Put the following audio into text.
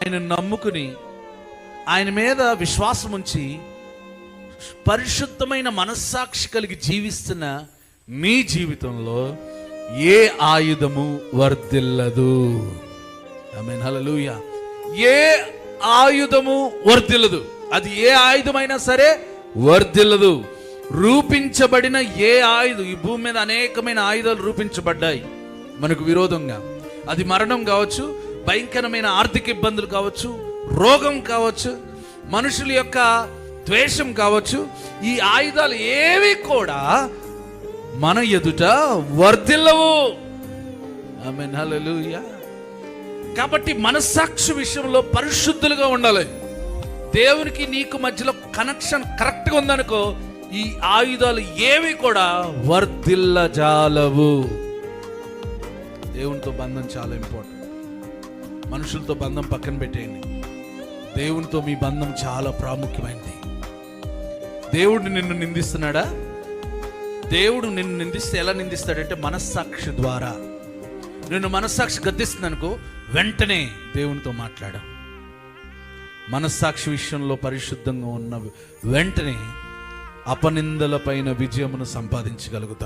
ఆయన నమ్ముకుని ఆయన మీద విశ్వాసం ఉంచి పరిశుద్ధమైన మనస్సాక్షి కలిగి జీవిస్తున్న మీ జీవితంలో ఏ ఆయుధము వర్ధిల్లదు. ఆమేన్, హల్లెలూయా. ఏ ఆయుధము వర్ధిల్లదు. అది ఏ ఆయుధమైనా సరే వర్ధిల్లదు. రూపించబడిన ఏ ఆయుధం, ఈ భూమి మీద అనేకమైన ఆయుధాలు రూపించబడ్డాయి మనకు విరోధంగా. అది మరణం కావచ్చు, భయంకరమైన ఆర్థిక ఇబ్బందులు కావచ్చు, రోగం కావచ్చు, మనుషుల యొక్క ద్వేషం కావచ్చు. ఈ ఆయుధాలు ఏవి కూడా మన ఎదుట వర్ధిల్లవు. ఆమేన్, హల్లెలూయా. కాబట్టి మనస్సాక్షి విషయంలో పరిశుద్ధులుగా ఉండాలి. దేవునికి నీకు మధ్యలో కనెక్షన్ కరెక్ట్గా ఉందనుకో, ఈ ఆయుధాలు ఏవి కూడా వర్ధిల్లజాలవు. దేవునితో బంధం చాలా ఇంపార్టెంట్. మనుషులతో బంధం పక్కన పెట్టేయండి. దేవునితో మీ బంధం చాలా ప్రాముఖ్యమైనది. దేవుడు నిన్ను నిందిస్తున్నాడా? దేవుడు నిన్ను నిందిస్తే ఎలా నిందిస్తాడంటే మనస్సాక్షి ద్వారా. నిన్ను మనస్సాక్షి గద్దిస్తుంది అనుకో, వెంటనే దేవునితో మాట్లాడు. మనస్సాక్షి విషయంలో పరిశుద్ధంగా ఉన్న వెంటనే అపనిందల పైన విజయమును సంపాదించగలుగుతాం.